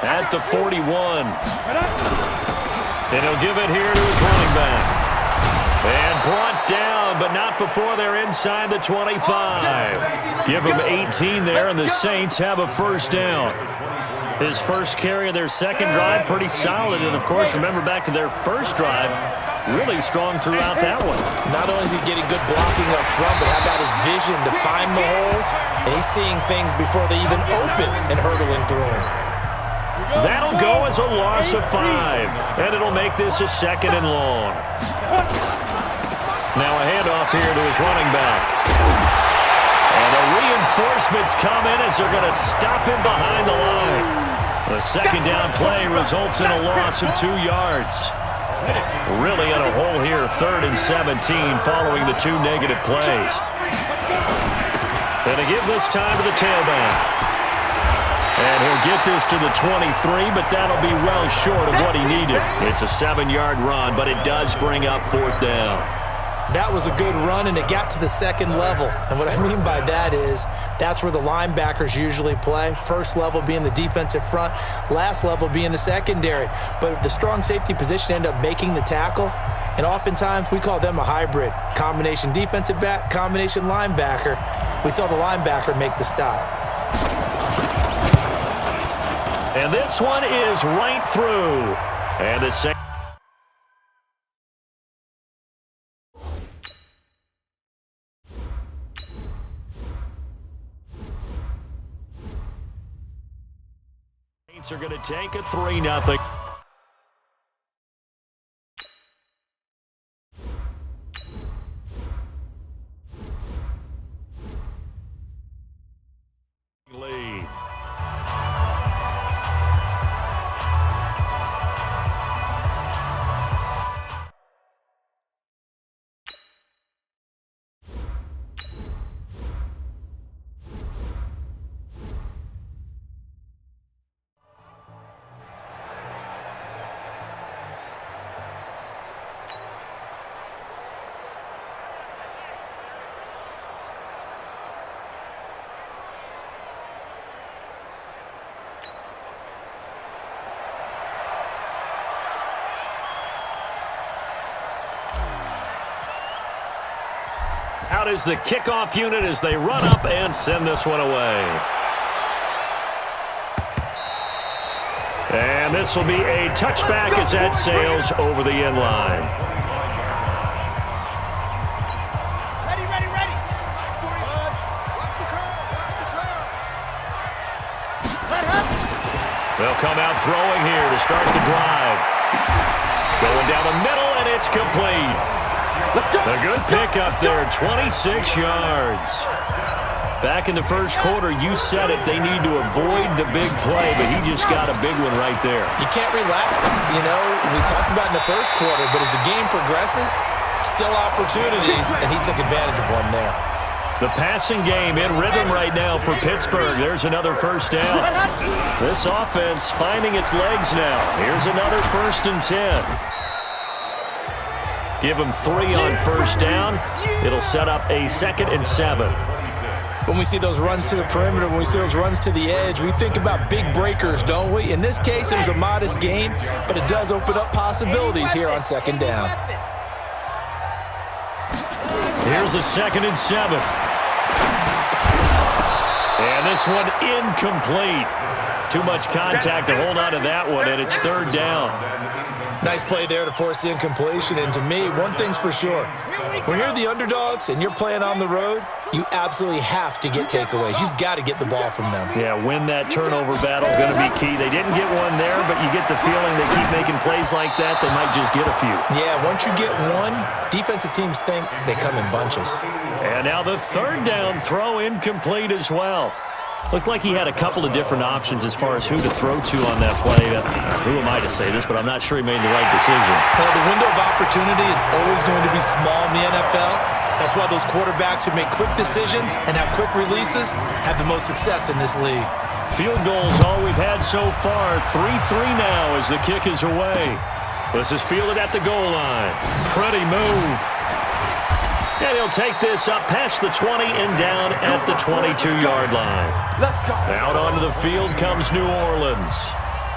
at the 41. And he'll give it here to his running back. And brought down, but not before they're inside the 25. Give them 18 there, and the Saints have a first down. His first carry of their second drive, pretty solid. And, of course, remember back to their first drive, really strong throughout that one. Not only is he getting good blocking up front, but how about his vision to find the holes? And he's seeing things before they even open and hurdling through them. That'll go as a loss of 5, and it'll make this a 2nd and long. Now a handoff here to his running back. And the reinforcements come in as they're going to stop him behind the line. The second down play results in a loss of 2 yards. Really in a hole here, 3rd and 17 following the 2 negative plays. Going to give this time to the tailback. And he'll get this to the 23, but that'll be well short of what he needed. It's a 7-yard run, but it does bring up 4th down. That was a good run, and it got to the 2nd level. And what I mean by that is that's where the linebackers usually play. First level being the defensive front, last level being the secondary. But the strong safety position ended up making the tackle, and oftentimes we call them a hybrid. Combination defensive back, combination linebacker. We saw the linebacker make the stop. And this one is right through. And the Saints are going to take a 3-0. lead. Out is the kickoff unit as they run up and send this one away. And this will be a touchback as that sails over the end line. Ready, ready, ready. They'll come out throwing here to start the drive. Going down the middle, and it's complete. A good pick up there, 26 yards. Back in the first quarter, you said it, they need to avoid the big play, but he just got a big one right there. You can't relax. You know, we talked about in the first quarter, but as the game progresses, still opportunities, and he took advantage of one there. The passing game in rhythm right now for Pittsburgh. There's another first down. This offense finding its legs now. Here's another 1st and 10. Give him 3 on first down. It'll set up a 2nd and 7. When we see those runs to the perimeter, when we see those runs to the edge, we think about big breakers, don't we? In this case, it was a modest gain, but it does open up possibilities here on 2nd down. Here's a 2nd and 7. And this one incomplete. Too much contact to hold on to that one, and it's 3rd down. Nice play there to force the incompletion. And to me, one thing's for sure. When you're the underdogs and you're playing on the road, you absolutely have to get takeaways. You've got to get the ball from them. Yeah, win that turnover battle, going to be key. They didn't get one there, but you get the feeling they keep making plays like that, they might just get a few. Yeah, once you get one, defensive teams think they come in bunches. And now the 3rd down throw incomplete as well. Looked like he had a couple of different options as far as who to throw to on that play. Who am I to say this, but I'm not sure he made the right decision. Well, the window of opportunity is always going to be small in the NFL. That's why those quarterbacks who make quick decisions and have quick releases have the most success in this league. Field goals all we've had so far. 3-3 now as the kick is away. This is fielded at the goal line. Pretty move. And he'll take this up past the 20 and down at the 22-yard line. Out onto the field comes New Orleans.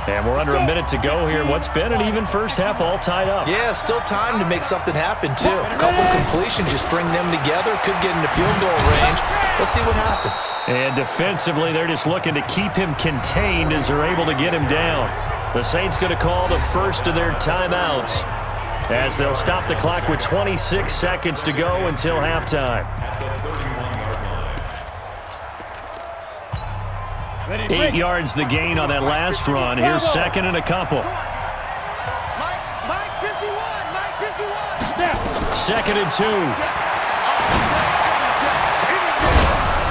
And we're under a minute to go here. What's been an even first half, all tied up. Yeah, still time to make something happen, too. A couple completions, just string them together. Could get into field goal range. Let's see what happens. And defensively, they're just looking to keep him contained as they're able to get him down. The Saints going to call the first of their timeouts as they'll stop the clock with 26 seconds to go until halftime. 8 yards the gain on that last run. Here's second and a couple. Mike 51. Second and 2.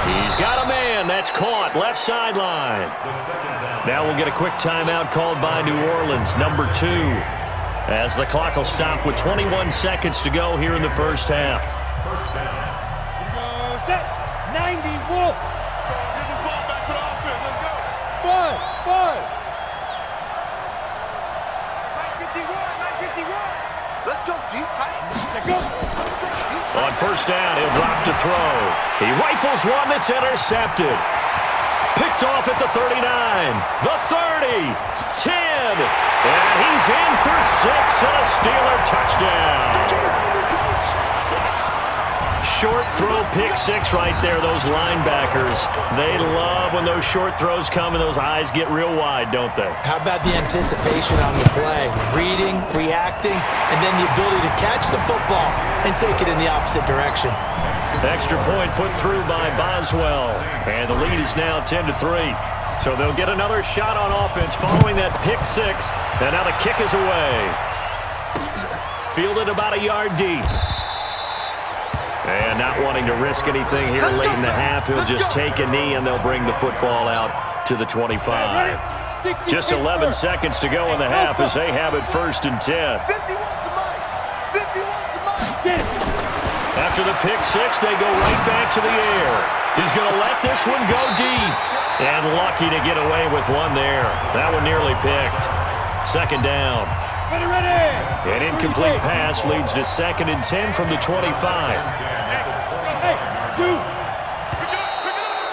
He's got a man. That's caught. Left sideline. Now we'll get a quick timeout called by New Orleans, number 2, as the clock will stop with 21 seconds to go here in the first half. Set. 90 Wolf. Five. Mike 51. Let's go deep tight. Let's go. On first down, he'll drop to throw. He rifles one that's intercepted. Picked off at the 39, the 30, 10, and he's in for 6 and a Steeler touchdown. Short throw, pick 6 right there. Those linebackers, they love when those short throws come and those eyes get real wide, don't they? How about the anticipation on the play? Reading, reacting, and then the ability to catch the football and take it in the opposite direction. Extra point put through by Boswell, and the lead is now 10-3. So they'll get another shot on offense following that pick 6, and now the kick is away. Fielded about a yard deep. And not wanting to risk anything here late in the half, he'll just take a knee, and they'll bring the football out to the 25. Just 11 seconds to go in the half as they have it first and 10. 51 to Mike. After the pick 6, they go right back to the air. He's going to let this one go deep. And lucky to get away with one there. That one nearly picked. Second down. Ready. An incomplete pass leads to second and 10 from the 25.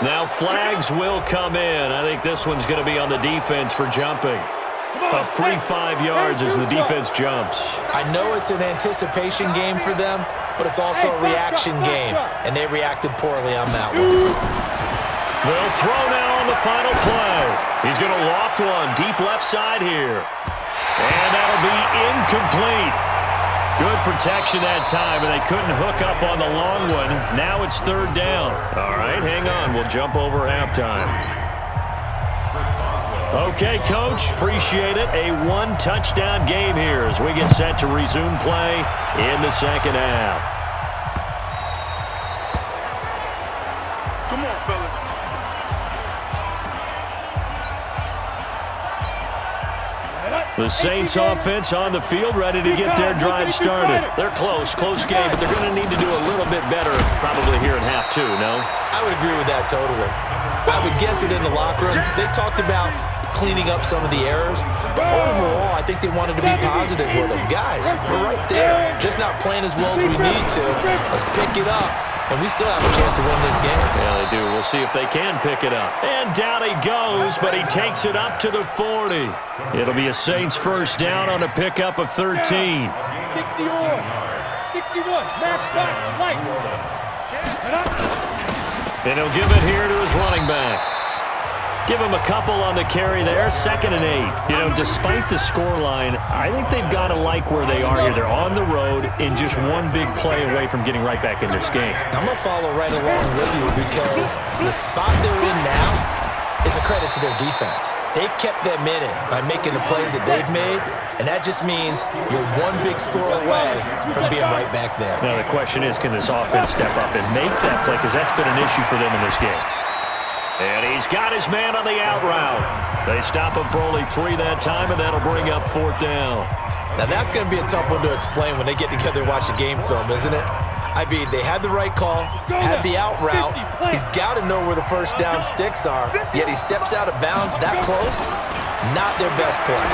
Now flags will come in. I think this one's going to be on the defense for jumping. A free 5 yards as the defense jumps. I know it's an anticipation game for them, but it's also a reaction game, and they reacted poorly on that one. They'll throw now on the final play. He's going to loft one deep left side here. And that'll be incomplete. Good protection that time, and they couldn't hook up on the long one. Now it's third down. All right, hang on. We'll jump over halftime. Okay, Coach, appreciate it. A one-touchdown game here as we get set to resume play in the second half. Come on, fellas. The Saints offense on the field, ready to get their drive started. They're close game, but they're going to need to do a little bit better probably here in half 2, no? I would agree with that totally. I would guess it in the locker room. They talked about cleaning up some of the errors, but overall, I think they wanted to be positive with them. Guys, we're right there. Just not playing as well as we need to. Let's pick it up, and we still have a chance to win this game. Yeah, they do. We'll see if they can pick it up. And down he goes, but he takes it up to the 40. It'll be a Saints first down on a pickup of 13. 61. Match starts. Mike. And he'll give it here to his running back. Give him a couple on the carry there, 2nd and 8. You know, despite the scoreline, I think they've got to like where they are here. They're on the road and just one big play away from getting right back in this game. I'm going to follow right along with you because the spot they're in now is a credit to their defense. They've kept them in it by making the plays that they've made, and that just means you're one big score away from being right back there. Now, the question is, can this offense step up and make that play? Because that's been an issue for them in this game. And he's got his man on the out route. They stop him for only 3 that time, and that'll bring up 4th down. Now, that's going to be a tough one to explain when they get together and watch the game film, isn't it? I mean, they had the right call, had the out route. He's got to know where the first down sticks are, yet he steps out of bounds that close. Not their best play.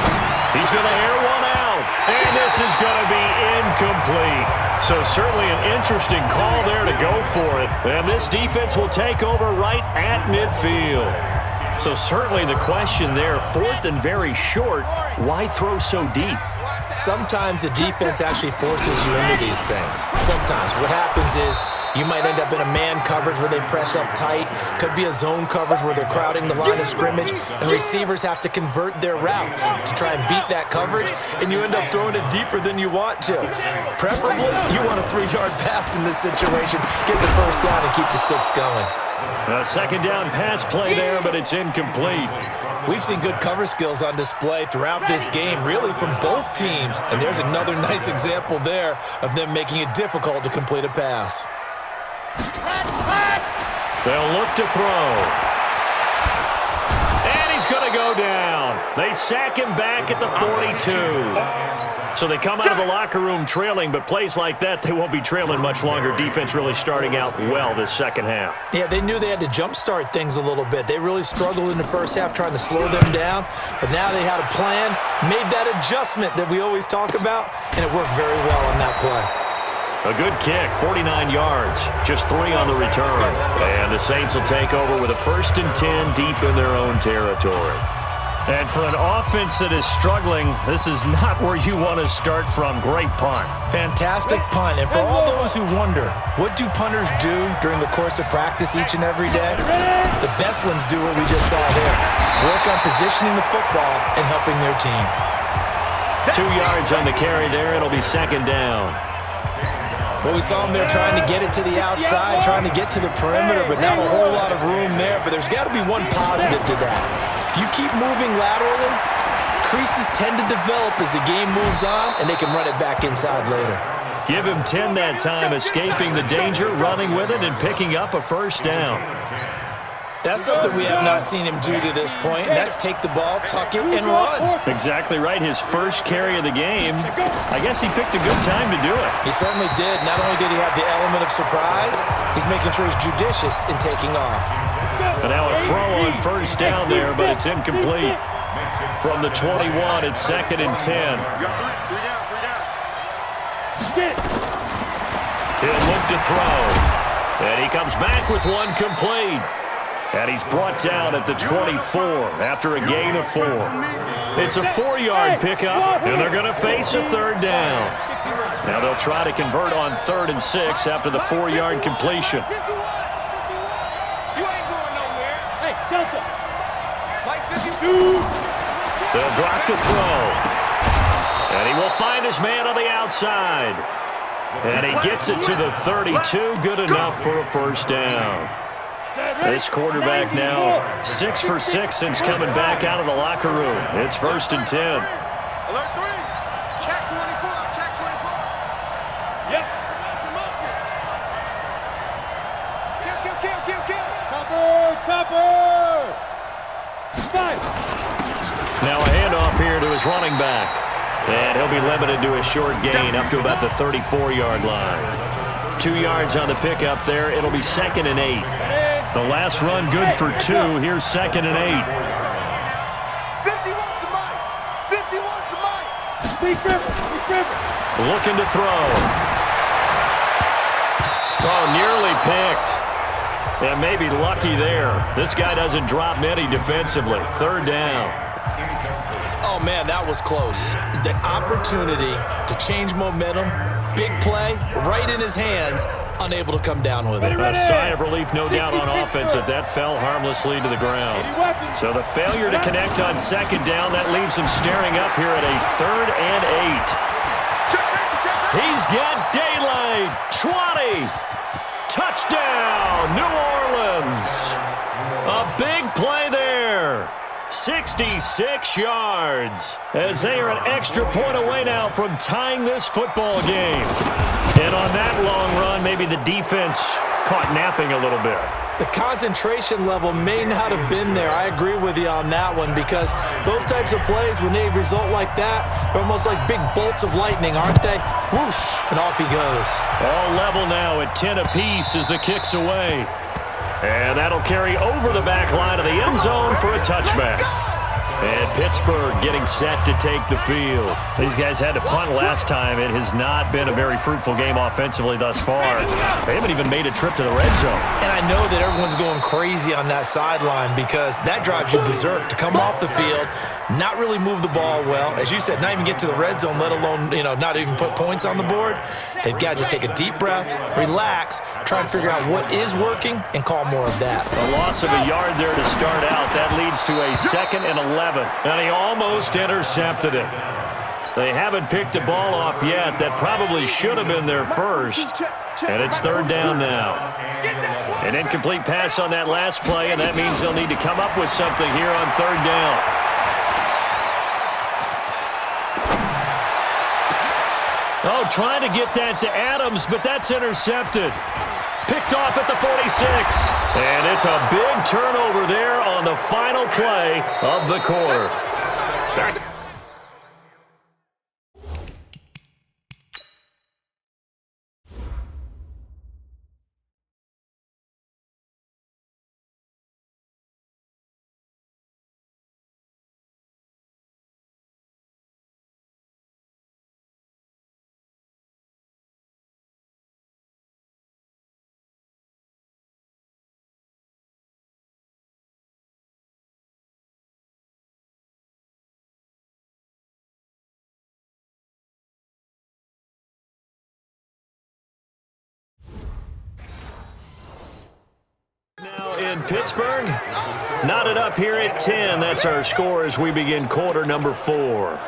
He's going to air one out, and this is going to be incomplete. So certainly an interesting call there to go for it. And this defense will take over right at midfield. So certainly the question there, 4th and very short, why throw so deep? Sometimes the defense actually forces you into these things. Sometimes. What happens is you might end up in a man coverage where they press up tight. Could be a zone coverage where they're crowding the line of scrimmage, and receivers have to convert their routes to try and beat that coverage, and you end up throwing it deeper than you want to. Preferably, you want a 3-yard pass in this situation. Get the first down and keep the sticks going. A second down pass play there, but it's incomplete. We've seen good cover skills on display throughout this game, really from both teams. And there's another nice example there of them making it difficult to complete a pass. They'll look to throw. And he's going to go down. They sack him back at the 42. So they come out of the locker room trailing, but plays like that, they won't be trailing much longer. Defense really starting out well this second half. Yeah, they knew they had to jumpstart things a little bit. They really struggled in the first half trying to slow them down, but now they had a plan, made that adjustment that we always talk about, and it worked very well on that play. A good kick, 49 yards, just 3 on the return. And the Saints will take over with a 1st and 10 deep in their own territory. And for an offense that is struggling, this is not where you want to start from. Great punt. Fantastic punt. And for all those who wonder, what do punters do during the course of practice each and every day? The best ones do what we just saw there. Work on positioning the football and helping their team. 2 yards on the carry there. It'll be second down. Well, we saw him there trying to get it to the outside, trying to get to the perimeter, but not a whole lot of room there. But there's got to be one positive to that. If you keep moving laterally, creases tend to develop as the game moves on, and they can run it back inside later. Give him 10 that time, escaping the danger, running with it, and picking up a first down. That's something we have not seen him do to this point, and that's take the ball, tuck it, and run. Exactly right. His first carry of the game. I guess he picked a good time to do it. He certainly did. Not only did he have the element of surprise, he's making sure he's judicious in taking off. And now a throw on first down there, but it's incomplete. From the 21, it's 2nd and 10. He'll look to throw. And he comes back with one complete. And he's brought down at the 24 after a gain of 4. It's a 4-yard pickup, and they're going to face a 3rd down. Now they'll try to convert on 3rd and 6 after the 4-yard completion. They'll drop the throw. And he will find his man on the outside. And he gets it to the 32. Good enough for a first down. This quarterback now 6 for 6 since coming back out of the locker room. It's 1st and 10. Alert 3. Check 24. Check 24. Yep. Kill. Topper. 5. Now a handoff here to his running back. And he'll be limited to a short gain up to about the 34-yard line. 2 yards on the pickup there. It'll be 2nd and 8. The last run good for 2. Here's 2nd and 8. 51 to Mike. 51 to Mike. Looking to throw. Oh, nearly picked. And maybe lucky there. This guy doesn't drop many defensively. 3rd down. Oh, man, that was close. The opportunity to change momentum, big play, right in his hands, unable to come down with it. A sigh of relief, no doubt, on offense that fell harmlessly to the ground. So the failure to connect on 2nd down, that leaves him staring up here at a 3rd and 8. He's got daylight. 20. Touchdown, New Orleans. A big play there. 66 yards as they are an extra point away now from tying this football game. And on that long run, maybe the defense caught napping a little bit. The concentration level may not have been there. I agree with you on that one because those types of plays, when they result like that, they're almost like big bolts of lightning, aren't they? Whoosh, and off he goes. All level now at 10 apiece as the kick's away. And that'll carry over the back line of the end zone for a touchback. And Pittsburgh getting set to take the field. These guys had to punt last time. It has not been a very fruitful game offensively thus far. They haven't even made a trip to the red zone. And I know that everyone's going crazy on that sideline because that drives you berserk to come off the field, not really move the ball well. As you said, not even get to the red zone, let alone, not even put points on the board. They've got to just take a deep breath, relax, try and figure out what is working, and call more of that. A loss of a yard there to start out. That leads to a 2nd and 11. And he almost intercepted it. They haven't picked a ball off yet. That probably should have been their first. And it's 3rd down now. An incomplete pass on that last play, and that means they'll need to come up with something here on 3rd down. Oh, trying to get that to Adams, but that's intercepted. Picked off at the 46. And it's a big turnover there on the final play of the quarter. Now in Pittsburgh, knotted up here at 10. That's our score as we begin quarter number 4.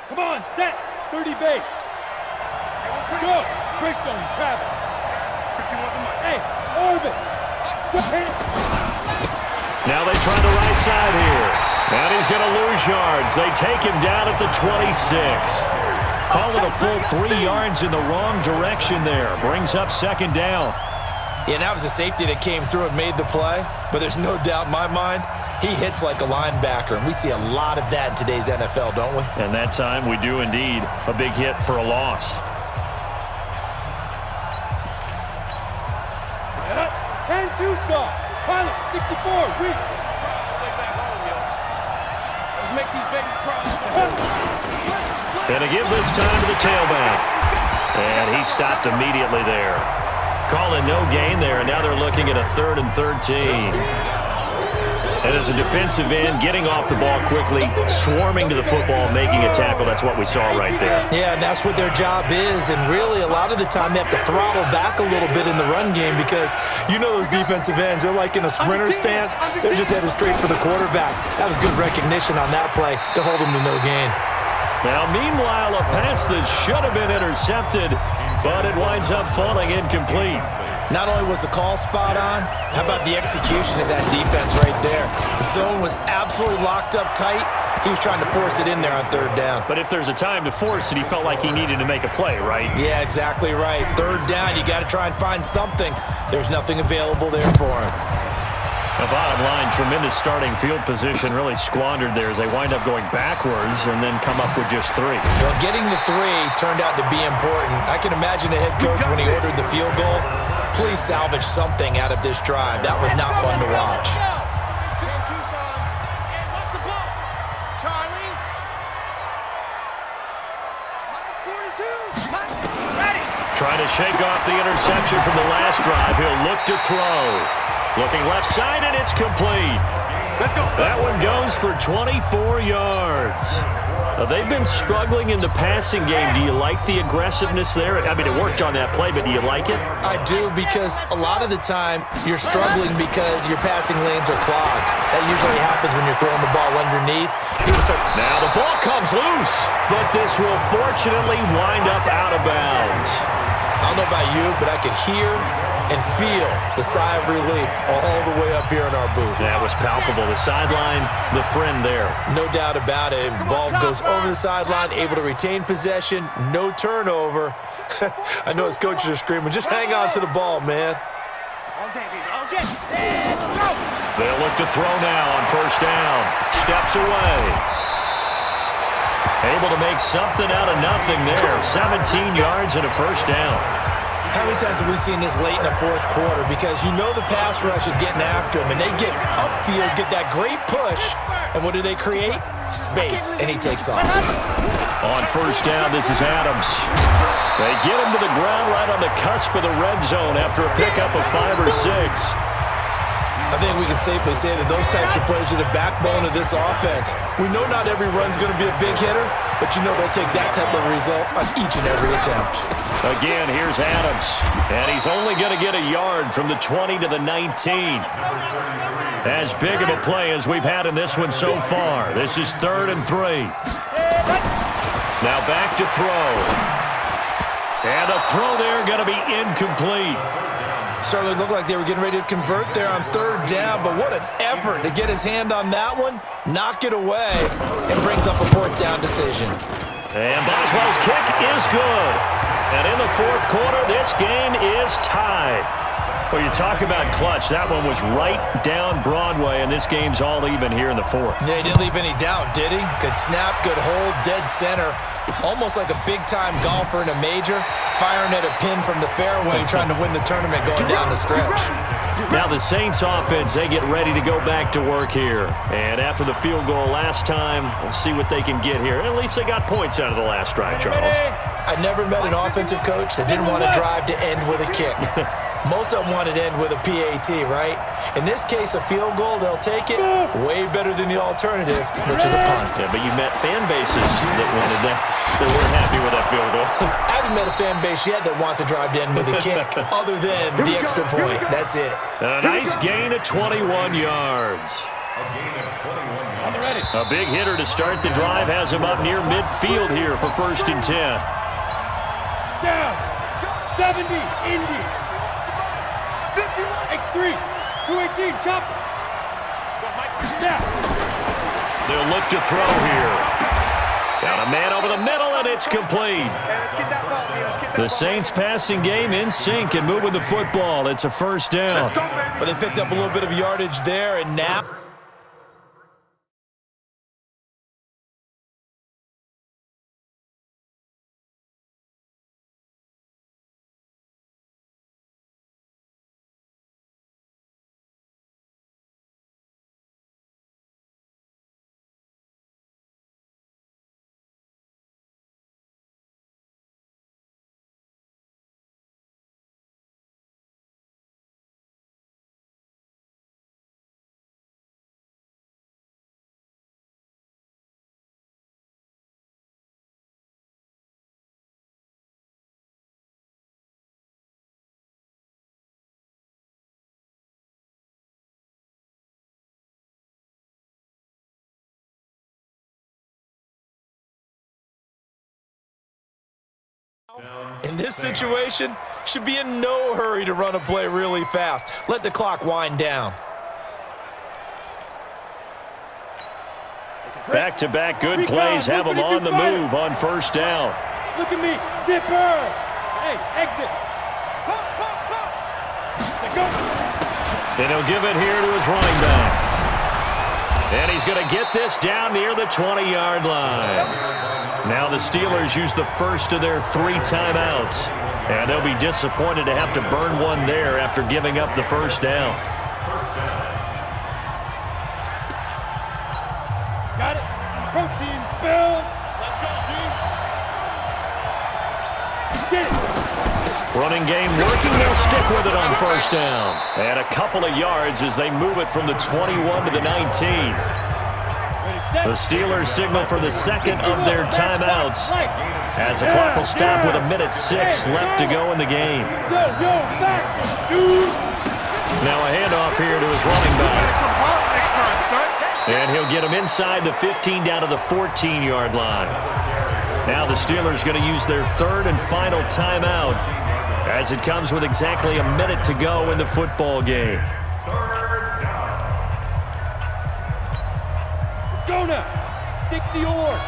Come on, set. 30 base. Go. Greystone, travel. Hey, orbit. Now they try the right side here. And he's going to lose yards. They take him down at the 26. Call it a full 3 yards in the wrong direction there. Brings up 2nd down. Yeah, that was a safety that came through and made the play. But there's no doubt in my mind, he hits like a linebacker. And we see a lot of that in today's NFL, don't we? And that time we do indeed. A big hit for a loss. 10-2 stop. Pilot, 64, weak. Let's make these babies cry. And to give this time to the tailback. And he stopped immediately there. Calling no gain there, and now they're looking at a 3rd and 13. And as a defensive end, getting off the ball quickly, swarming to the football, making a tackle, that's what we saw right there. Yeah, and that's what their job is. And really, a lot of the time, they have to throttle back a little bit in the run game because you know those defensive ends, they're like in a sprinter stance. They're just headed straight for the quarterback. That was good recognition on that play to hold them to no gain. Now, meanwhile, a pass that should have been intercepted, but it winds up falling incomplete. Not only was the call spot on, how about the execution of that defense right there? The zone was absolutely locked up tight. He was trying to force it in there on 3rd down. But if there's a time to force it, he felt like he needed to make a play, right? Yeah, exactly right. 3rd down, you got to try and find something. There's nothing available there for him. The bottom line, tremendous starting field position, really squandered there as they wind up going backwards and then come up with just 3. Well, getting the 3 turned out to be important. I can imagine the head coach when he ordered the field goal. Please salvage something out of this drive. That was not fun to watch. Trying to shake off the interception from the last drive. He'll look to throw. Looking left side, and it's complete. That one goes for 24 yards. They've been struggling in the passing game. Do you like the aggressiveness there? I mean, it worked on that play, but do you like it? I do, because a lot of the time you're struggling because your passing lanes are clogged. That usually happens when you're throwing the ball underneath. Now the ball comes loose, but this will fortunately wind up out of bounds. I don't know about you, but I could hear and feel the sigh of relief all the way up here in our booth. That was palpable. The sideline, the friend there. No doubt about it. Ball goes over the sideline, able to retain possession, no turnover. I know his coaches are screaming, just hang on to the ball, man. They'll look to throw now on 1st down. Steps away. Able to make something out of nothing there. 17 yards and a first down. How many times have we seen this late in the fourth quarter? Because you know the pass rush is getting after him, and they get upfield, get that great push, and what do they create? Space, and he takes off. On first down, this is Adams. They get him to the ground right on the cusp of the red zone after a pickup of 5 or 6. I think we can safely say that those types of plays are the backbone of this offense. We know not every run's going to be a big hitter, but you know they'll take that type of result on each and every attempt. Again, here's Adams, and he's only going to get a yard from the 20 to the 19. As big of a play as we've had in this one so far. This is 3rd and 3. Now back to throw. And the throw there going to be incomplete. Certainly looked like they were getting ready to convert there on 3rd down, but what an effort to get his hand on that one, knock it away, and brings up a 4th down decision. And Boswell's kick is good. And in the 4th quarter, this game is tied. Well, you talk about clutch. That one was right down Broadway, and this game's all even here in the 4th. Yeah, he didn't leave any doubt, did he? Good snap, good hold, dead center. Almost like a big-time golfer in a major, firing at a pin from the fairway, trying to win the tournament going down the stretch. Now the Saints offense, they get ready to go back to work here. And after the field goal last time, we'll see what they can get here. At least they got points out of the last drive, Charles. I never met an offensive coach that didn't want to drive to end with a kick. Most of them wanted to end with a PAT, right? In this case, a field goal, they'll take it way better than the alternative, which is a punt. Yeah, but you've met fan bases that wanted that, that weren't happy with that field goal. I haven't met a fan base yet that wants to drive to end with a kick, other than the extra point. That's it. A nice gain of 21 yards. A big hitter to start the drive has him up near midfield here for 1st and 10. Down. 70, Indy. X3, 218, chop. Snap. They'll look to throw here. Got a man over the middle, and it's complete. The Saints passing game in sync and moving the football. It's a 1st down. But they picked up a little bit of yardage there, and now... In this situation, should be in no hurry to run a play really fast. Let the clock wind down. Back-to-back good plays have them on the move on 1st down. Look at me. Zipper. Hey, exit. Let's go. And he'll give it here to his running back. And he's going to get this down near the 20-yard line. Now the Steelers use the first of their 3 timeouts. And they'll be disappointed to have to burn one there after giving up the 1st down. Got it. Protein spill. Let's go, dude. Get it. Running game working. They'll stick with it on 1st down. And a couple of yards as they move it from the 21 to the 19. The Steelers signal for the 2nd of their timeouts as the clock will stop with 1:06 left to go in the game. Now a handoff here to his running back. And he'll get him inside the 15 down to the 14-yard line. Now the Steelers going to use their 3rd and final timeout as it comes with exactly a minute to go in the football game. Go now. 60 or.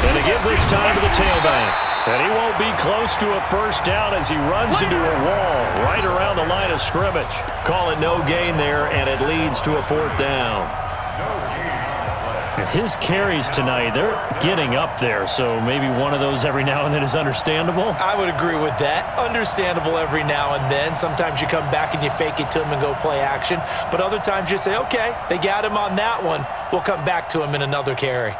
And to give this time to the tailback. And he won't be close to a first down as he runs into a wall right around the line of scrimmage. Call it no gain there, and it leads to a fourth down. His carries tonight, they're getting up there, so maybe one of those every now and then is understandable. I would agree with that. Understandable every now and then. Sometimes you come back and you fake it to him and go play action. But other times you say, okay, they got him on that one. We'll come back to him in another carry.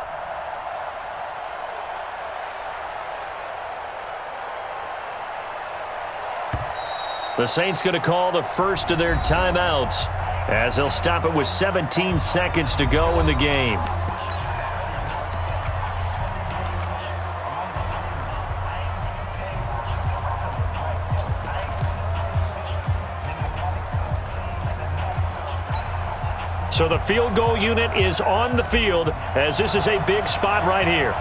The Saints going to call the first of their timeouts as they'll stop it with 17 seconds to go in the game. So the field goal unit is on the field as this is a big spot right here.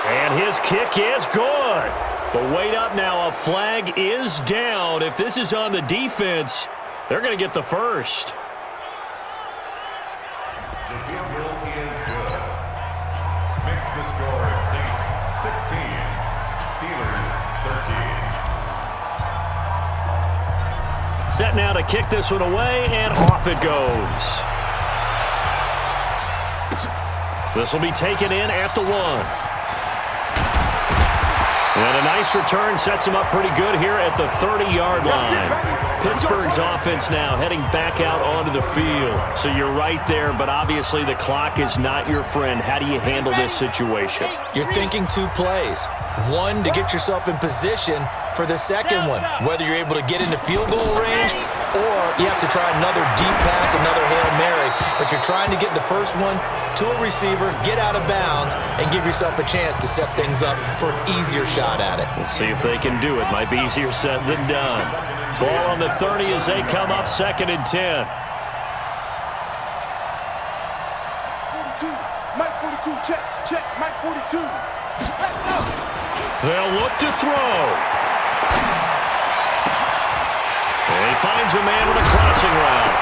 And his kick is good. But wait up now, a flag is down. If this is on the defense, they're going to get the first. The field goal is good. Makes the score Saints 16, Steelers 13. Set now to kick this one away, and off it goes. This will be taken in at the 1. And a nice return sets him up pretty good here at the 30-yard line. Pittsburgh's offense now heading back out onto the field. So you're right there, but obviously the clock is not your friend. How do you handle this situation? You're thinking two plays. One, to get yourself in position for the second one, whether you're able to get into field goal range or you have to try another deep pass, another Hail Mary. But you're trying to get the first one to a receiver, get out of bounds, and give yourself a chance to set things up for an easier shot at it. We'll see if they can do it. Might be easier said than done. Ball on the 30 as they come up 2nd and 10. 42, Mike 42, check, Mike 42. They'll look to throw. And he finds a man with a crossing route.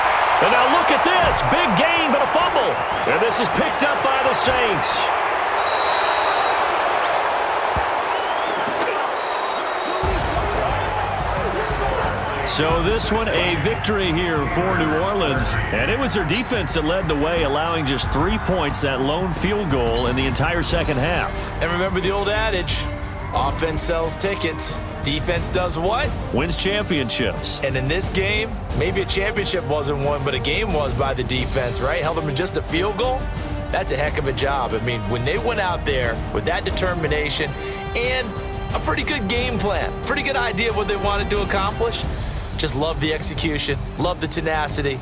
And now look at this. Big gain, but a fumble. And this is picked up by the Saints. So this one a victory here for New Orleans. And it was their defense that led the way, allowing just 3 points, that lone field goal in the entire second half. And remember the old adage, offense sells tickets. Defense does what? Wins championships. And in this game, maybe a championship wasn't won, but a game was by the defense, right? Held them in just a field goal. That's a heck of a job. I mean, when they went out there with that determination and a pretty good game plan, pretty good idea of what they wanted to accomplish, just love the execution, love the tenacity.